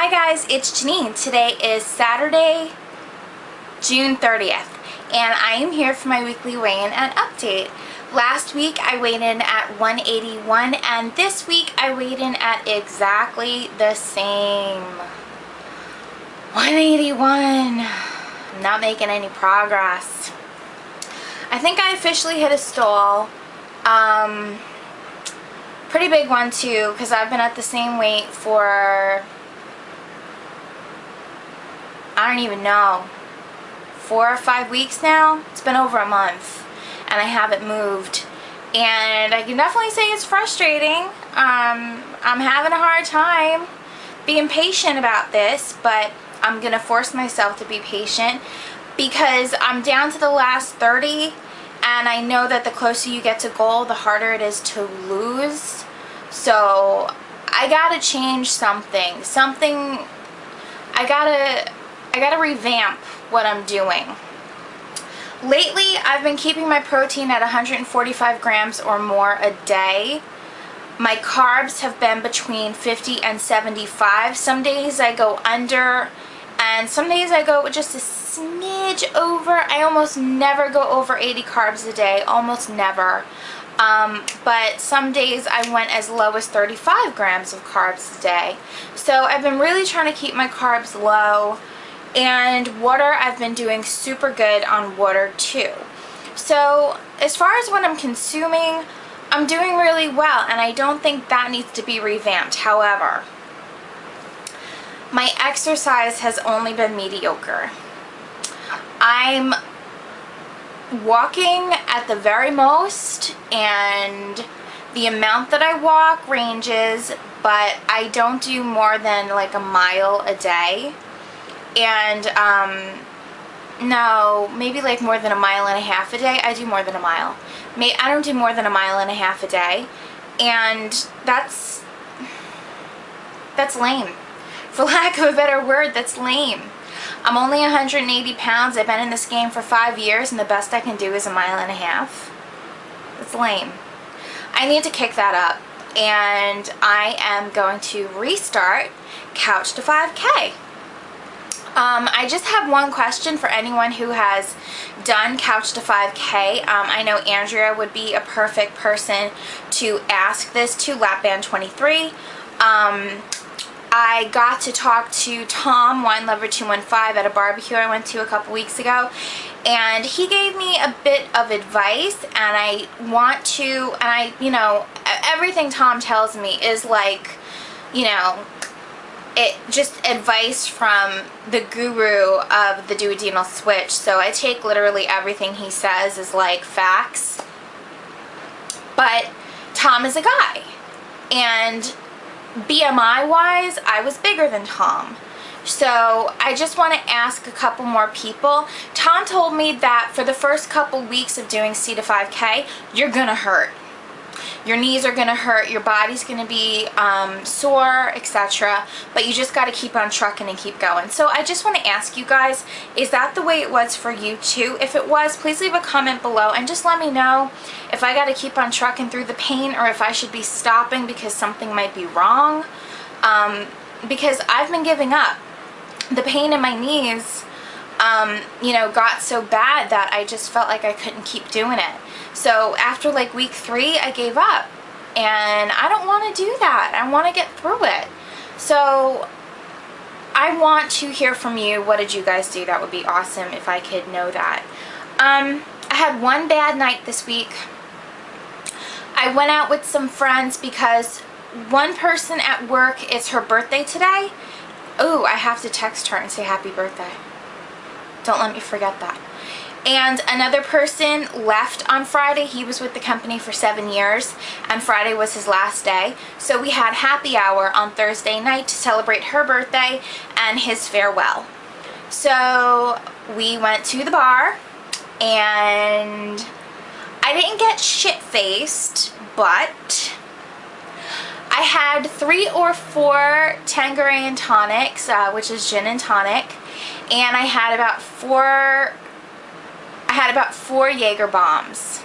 Hi guys, it's Janine. Today is Saturday, June 30th, and I am here for my weekly weigh-in and update. Last week I weighed in at 181, and this week I weighed in at exactly the same. 181. I'm not making any progress. I think I officially hit a stall. Pretty big one too, because I've been at the same weight for, I don't even know, 4 or 5 weeks now. It's been over a month and I haven't moved, and I can definitely say it's frustrating. I'm having a hard time being patient about this, but I'm gonna force myself to be patient because I'm down to the last 30, and I know that the closer you get to goal, the harder it is to lose. So I gotta change something. I gotta revamp what I'm doing. Lately, I've been keeping my protein at 145 grams or more a day. My carbs have been between 50 and 75. Some days I go under, and some days I go just a smidge over. I almost never go over 80 carbs a day, almost never. But some days I went as low as 35 grams of carbs a day. So I've been really trying to keep my carbs low, and water, I've been doing super good on water too. So as far as what I'm consuming, I'm doing really well, and I don't think that needs to be revamped. However, my exercise has only been mediocre. I'm walking at the very most, and the amount that I walk ranges, but I don't do more than like a mile a day. And no, maybe like more than a mile and a half a day. I do more than a mile. I don't do more than a mile and a half a day, and that's lame. For lack of a better word, that's lame. I'm only 180 pounds. I've been in this game for 5 years, and the best I can do is a mile and a half. That's lame. I need to kick that up, and I am going to restart Couch to 5K. I just have one question for anyone who has done Couch to 5K. I know Andrea would be a perfect person to ask this to, Lapband 23. I got to talk to Tom, Wine Lover 215, at a barbecue I went to a couple weeks ago, and he gave me a bit of advice, and I want to, and you know, everything Tom tells me is like, you know, just advice from the guru of the duodenal switch. So I take literally everything he says as like facts. But Tom is a guy, and BMI wise, I was bigger than Tom. So I just want to ask a couple more people. Tom told me that for the first couple weeks of doing C to 5K, you're gonna hurt. Your knees are gonna hurt, your body's gonna be sore, etc. But you just gotta keep on trucking and keep going. So I just want to ask you guys, is that the way it was for you too? If it was, please leave a comment below and just let me know if I gotta keep on trucking through the pain, or if I should be stopping because something might be wrong. Because I've been giving up. The pain in my knees, you know, got so bad that I just felt like I couldn't keep doing it. So after like week 3, I gave up, and I don't want to do that. I want to get through it. So I want to hear from you. What did you guys do? That would be awesome if I could know that. I had one bad night this week. I went out with some friends because one person at work, it's her birthday today. Oh, I have to text her and say happy birthday. Don't let me forget that. And another person left on Friday. He was with the company for 7 years, and Friday was his last day. So we had happy hour on Thursday night to celebrate her birthday and his farewell. So we went to the bar, and I didn't get shit-faced, but I had 3 or 4 Tanqueray and tonics, which is gin and tonic, and I had about 4 Jaeger bombs.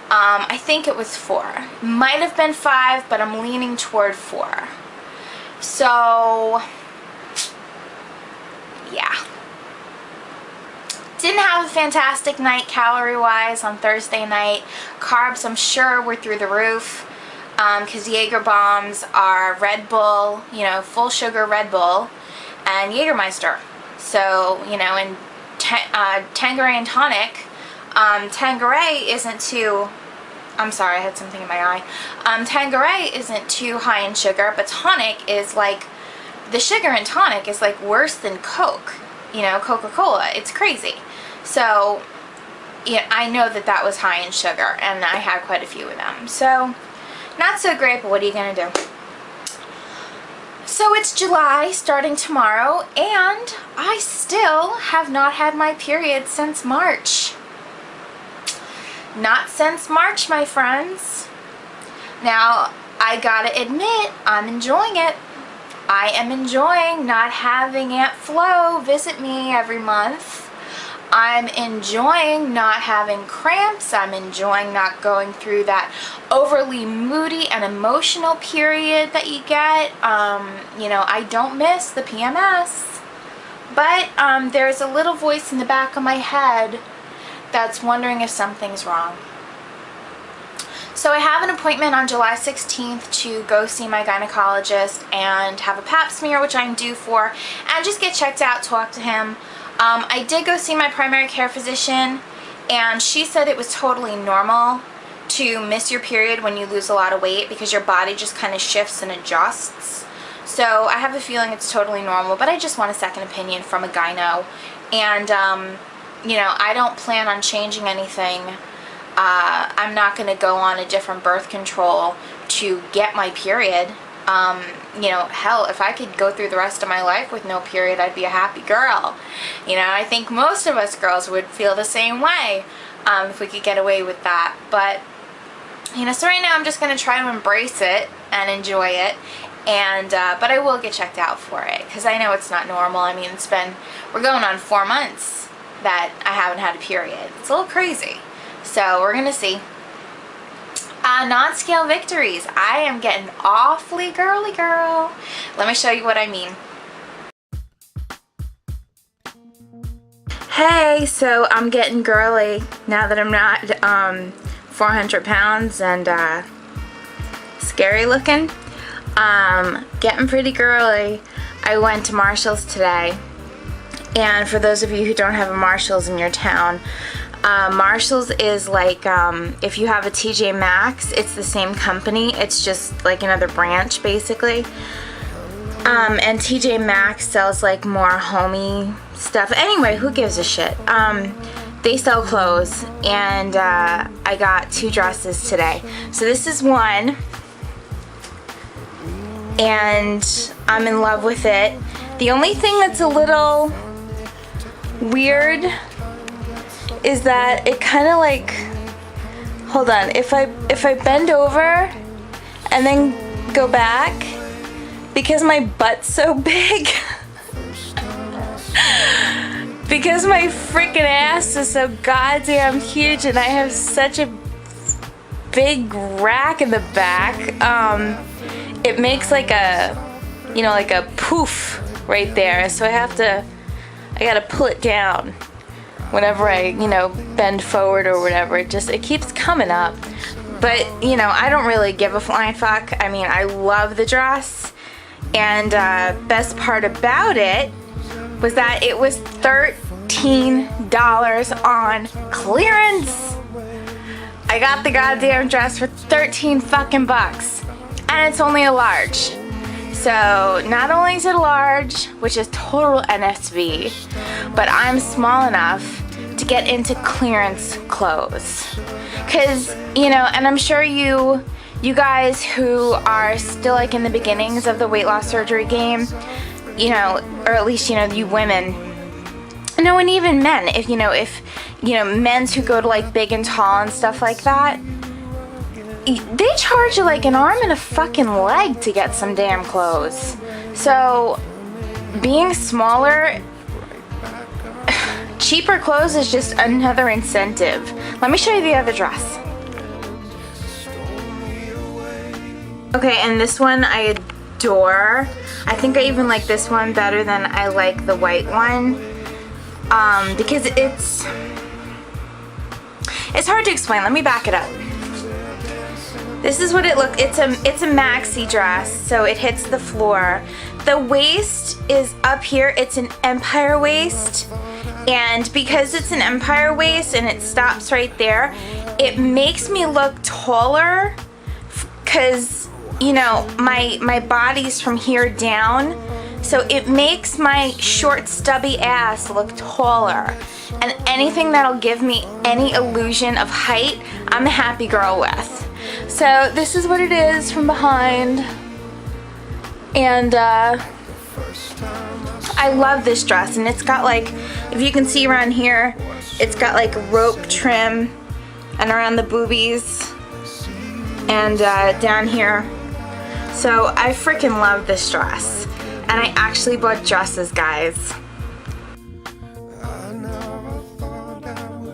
I think it was 4. Might have been 5, but I'm leaning toward 4. So yeah. Didn't have a fantastic night calorie-wise on Thursday night. Carbs, I'm sure, were through the roof because Jaeger bombs are Red Bull, you know, full sugar Red Bull and Jägermeister. So, you know, and Tanqueray and tonic, Tanqueray isn't too, I'm sorry, I had something in my eye. Tanqueray isn't too high in sugar, but tonic is like, the sugar in tonic is like worse than Coke, you know, Coca-Cola. It's crazy. So, yeah, I know that that was high in sugar, and I had quite a few of them. So, not so great, but what are you going to do? So it's July, starting tomorrow, and I still have not had my period since March. Not since March, my friends. Now, I gotta admit, I'm enjoying it. I am enjoying not having Aunt Flo visit me every month. I'm enjoying not having cramps. I'm enjoying not going through that overly moody and emotional period that you get. You know, I don't miss the PMS. But there's a little voice in the back of my head that's wondering if something's wrong. So I have an appointment on July 16th to go see my gynecologist and have a pap smear, which I'm due for, and just get checked out, talk to him. I did go see my primary care physician, and she said it was totally normal to miss your period when you lose a lot of weight because your body just kind of shifts and adjusts. So I have a feeling it's totally normal, but I just want a second opinion from a gyno. And, you know, I don't plan on changing anything. I'm not going to go on a different birth control to get my period. You know, hell, if I could go through the rest of my life with no period, I'd be a happy girl. You know, I think most of us girls would feel the same way if we could get away with that. But, you know, so right now I'm just going to try to embrace it and enjoy it. And, but I will get checked out for it because I know it's not normal. I mean, we're going on 4 months that I haven't had a period. It's a little crazy. So we're going to see. Non-scale victories. I am getting awfully girly, girl. Let me show you what I mean. Hey, so I'm getting girly now that I'm not 400 pounds and scary looking. Getting pretty girly. I went to Marshall's today. And for those of you who don't have a Marshall's in your town, Marshall's is like, if you have a TJ Maxx, it's the same company. It's just like another branch, basically. And TJ Maxx sells like more homey stuff. Anyway, who gives a shit? They sell clothes, and I got 2 dresses today. So this is one, and I'm in love with it. The only thing that's a little weird is that it kind of like, hold on, if I bend over and then go back, because my butt's so big, because my freaking ass is so goddamn huge and I have such a big rack in the back, it makes like a, you know, like a poof right there. So I gotta pull it down whenever I, you know, bend forward or whatever. It keeps coming up. But, you know, I don't really give a flying fuck. I mean, I love the dress. And best part about it was that it was $13 on clearance. I got the goddamn dress for 13 fucking bucks. And it's only a large. So not only is it a large, which is total NSV, but I'm small enough to get into clearance clothes. Cause, you know, and I'm sure you guys who are still like in the beginnings of the weight loss surgery game, you know, or at least, you know, you women, no, and even men, if you know, men's who go to like big and tall and stuff like that, they charge you like an arm and a fucking leg to get some damn clothes. So being smaller, cheaper clothes is just another incentive. Let me show you the other dress. Okay, and this one I adore. I think I even like this one better than I like the white one, because it's hard to explain. Let me back it up. This is what it looks. It's a maxi dress, so it hits the floor. The waist is up here. It's an empire waist, and because it's an empire waist and it stops right there, it makes me look taller, because you know my body's from here down, so it makes my short stubby ass look taller. And anything that'll give me any illusion of height, I'm a happy girl with. So this is what it is from behind, and I love this dress. And it's got, like, if you can see around here, it's got like rope trim and around the boobies and down here. So I freaking love this dress, and I actually bought dresses, guys.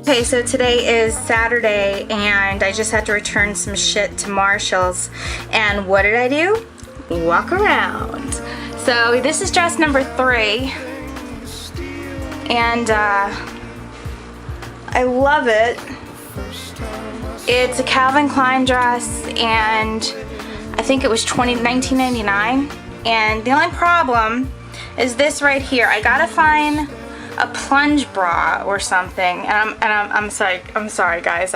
Okay, so today is Saturday, and I just had to return some shit to Marshall's. And what did I do? Walk around. So this is dress number 3, and I love it. It's a Calvin Klein dress, and I think it was $19.99. And the only problem is this right here. I gotta find a plunge bra or something, and I'm sorry guys.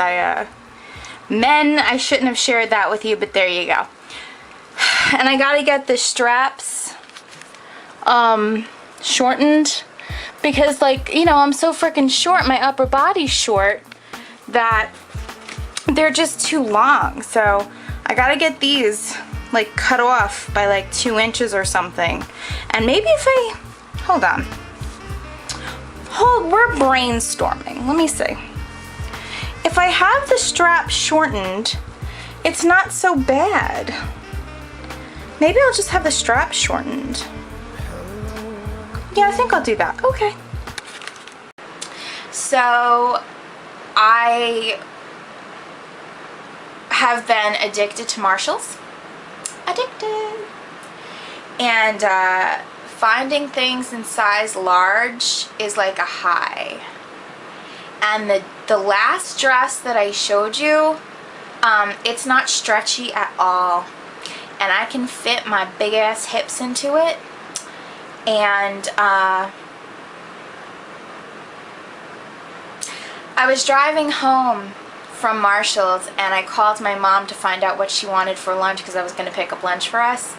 Men, I shouldn't have shared that with you, but there you go. And I gotta get the straps shortened, because, like, you know, I'm so freaking short, my upper body's short, that they're just too long. So I gotta get these like cut off by like 2 inches or something. And maybe if I hold on. We're brainstorming. Let me see. If I have the strap shortened, it's not so bad. Maybe I'll just have the strap shortened. Yeah, I think I'll do that. Okay. So I have been addicted to Marshalls. Addicted. And finding things in size large is like a high. And the last dress that I showed you, it's not stretchy at all, and I can fit my big ass hips into it. And I was driving home from Marshall's, and I called my mom to find out what she wanted for lunch, because I was going to pick up lunch for us.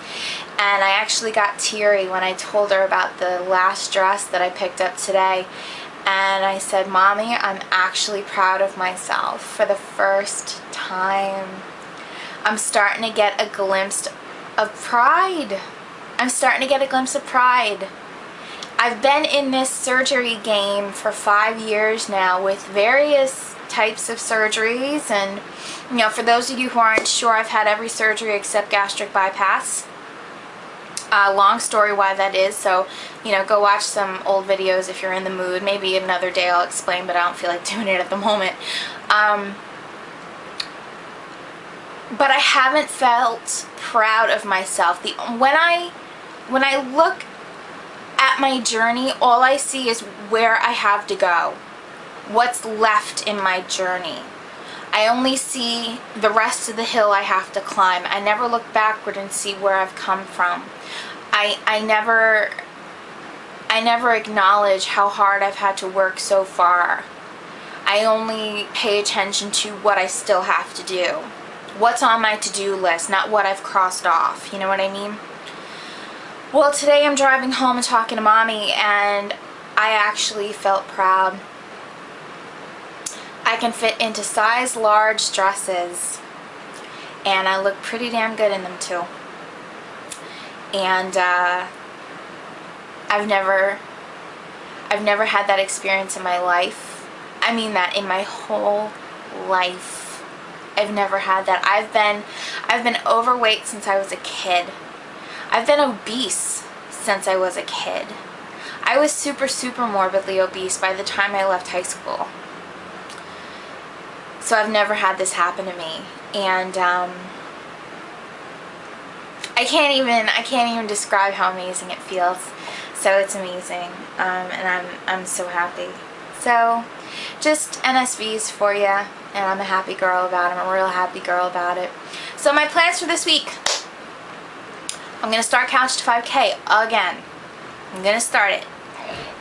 And I actually got teary when I told her about the last dress that I picked up today. And I said, Mommy, I'm actually proud of myself for the first time. I'm starting to get a glimpse of pride. I'm starting to get a glimpse of pride. I've been in this surgery game for 5 years now, with various types of surgeries. And, you know, for those of you who aren't sure, I've had every surgery except gastric bypass. Long story why that is, so, you know, go watch some old videos if you're in the mood. Maybe another day I'll explain, but I don't feel like doing it at the moment. But I haven't felt proud of myself. When I look at my journey, all I see is where I have to go, what's left in my journey. I only see the rest of the hill I have to climb. I never look backward and see where I've come from. I never acknowledge how hard I've had to work so far. I only pay attention to what I still have to do. What's on my to-do list, not what I've crossed off. You know what I mean? Well, today I'm driving home and talking to Mommy, and I actually felt proud. I can fit into size large dresses, and I look pretty damn good in them too. And I've never had that experience in my life. I mean that in my whole life. I've never had that. I've been overweight since I was a kid. I've been obese since I was a kid. I was super morbidly obese by the time I left high school. So I've never had this happen to me. And I can't even describe how amazing it feels. So it's amazing, and I'm so happy. So just NSVs for you, and I'm a happy girl about it. I'm a real happy girl about it. So my plans for this week: I'm gonna start Couch to 5K again. I'm gonna start it,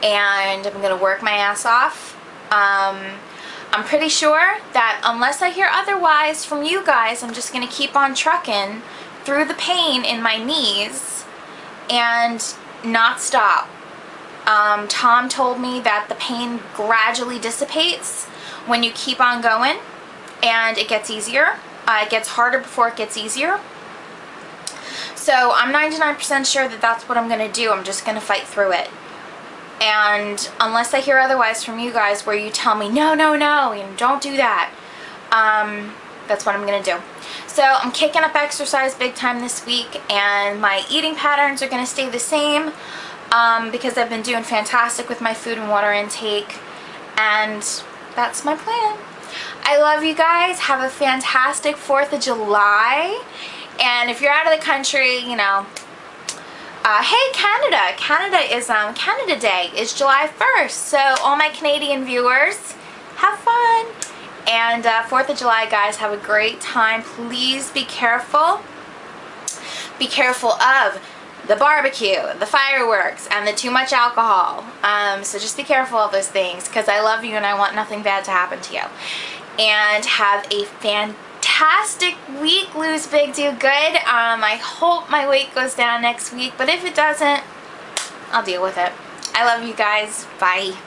and I'm gonna work my ass off. I'm pretty sure that unless I hear otherwise from you guys, I'm just gonna keep on trucking through the pain in my knees and not stop. Tom told me that the pain gradually dissipates when you keep on going, and it gets easier. It gets harder before it gets easier. So I'm 99% sure that that's what I'm going to do. I'm just going to fight through it. And unless I hear otherwise from you guys, where you tell me, no, no, no, you know, don't do that, that's what I'm going to do. So I'm kicking up exercise big time this week, and my eating patterns are going to stay the same because I've been doing fantastic with my food and water intake, and that's my plan. I love you guys. Have a fantastic 4th of July. And if you're out of the country, you know, hey, Canada. Canada Day is July 1st. So all my Canadian viewers, have fun. And 4th of July, guys, have a great time. Please be careful. Be careful of the barbecue, the fireworks, and the too much alcohol. So just be careful of those things, because I love you and I want nothing bad to happen to you. And have a fantastic week. Lose big, do good. I hope my weight goes down next week, but if it doesn't, I'll deal with it. I love you guys. Bye.